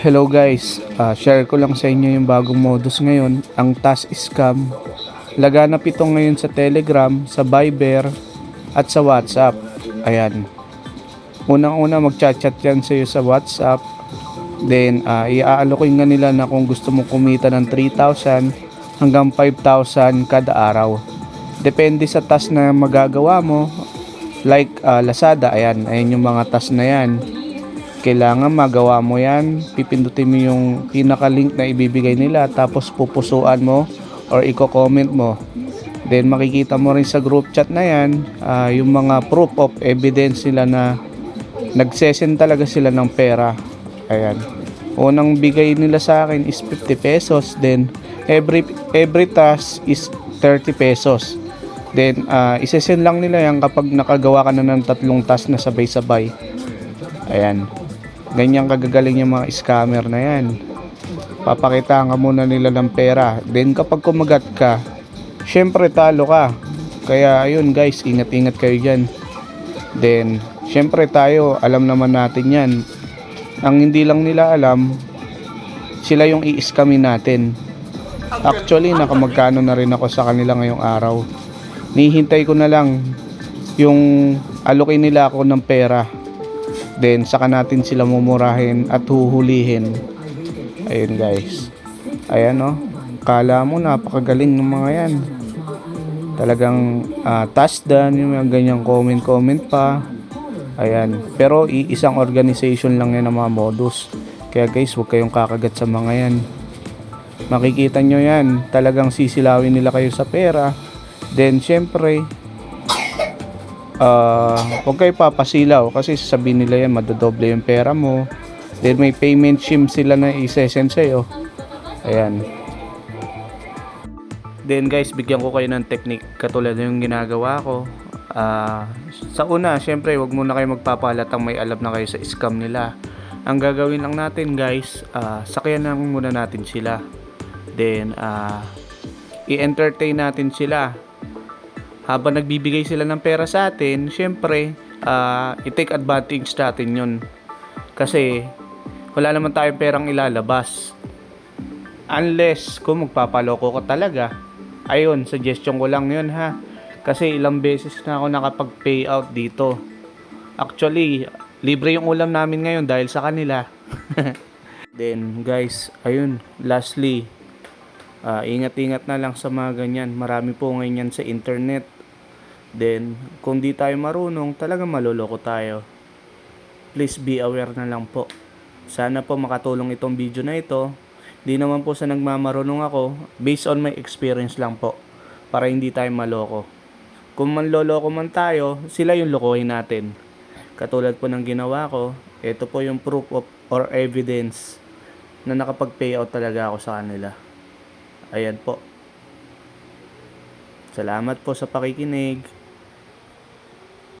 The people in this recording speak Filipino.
Hello guys, share ko lang sa inyo yung bagong modus ngayon, ang TAS Scam. Laganap ito ngayon sa Telegram, sa Viber, at sa WhatsApp. Ayan. Unang-una mag-chat-chat yan sa iyo sa WhatsApp. Then, i-aalokin nga nila na kung gusto mong kumita ng 3,000 hanggang 5,000 kada araw. Depende sa task na magagawa mo. Like Lazada, ayan yung mga task na yan. Kailangan magawa mo yan, pipindutin mo yung pinaka-link na ibibigay nila, tapos pupusuan mo or i-comment mo. Then makikita mo rin sa group chat na yan, yung mga proof of evidence nila na nagsesend talaga sila ng pera. Ayan. Unang bigay nila sa akin is 50 pesos, then every task is 30 pesos. Then isesend lang nila yan kapag nakagawa ka na ng 3 task na sabay-sabay. Ayan. Ganyan kagagaling yung mga scammer na yan. Papakita ka muna nila ng pera. Then kapag kumagat ka, syempre talo ka. Kaya ayun guys, ingat-ingat kayo dyan. Then syempre tayo, alam naman natin yan. Ang hindi lang nila alam, sila yung i-scamin natin. Actually, nakamagkano na rin ako sa kanila ngayong araw. Nihintay ko na lang yung alokin nila ako ng pera. Then saka natin sila mumurahin at huhulihin. Ayun guys. Ayan o. Kala mo napakagaling ng mga yan. Talagang task done. Yung mga ganyang comment pa. Ayan. Pero isang organization lang yan ng mga modus. Kaya guys, huwag kayong kakagat sa mga yan. Makikita nyo yan. Talagang sisilawin nila kayo sa pera. Then syempre, huwag kayo papasilaw kasi sasabihin nila yan madodoble yung pera mo. Then may payment scheme sila na i-send sa'yo. Ayan. Then guys, bigyan ko kayo ng technique katulad ng ginagawa ko. Sa una, syempre huwag muna kayo magpapahalatang may alam na kayo sa scam nila. Ang gagawin lang natin guys, sakyan lang muna natin sila. Then i-entertain natin sila. Habang nagbibigay sila ng pera sa atin, syempre, i-take advantage natin yun. Kasi, wala naman tayong perang ilalabas. Unless, kung magpapaloko ka talaga. Ayun, suggestion ko lang yun ha. Kasi ilang beses na ako nakapag-payout dito. Actually, libre yung ulam namin ngayon dahil sa kanila. Then, guys, ayun, lastly, ingat-ingat na lang sa mga ganyan. Marami po ngayon yan sa internet. Then, kung di tayo marunong, talaga maloloko tayo. Please be aware na lang po. Sana po makatulong itong video na ito. Di naman po sa nagmamarunong ako. Based on my experience lang po. Para hindi tayo maloko. Kung manloloko man tayo, sila yung lokohin natin. Katulad po ng ginawa ko, ito po yung proof of or evidence na nakapag-payout talaga ako sa kanila. Ayan po. Salamat po sa pakikinig.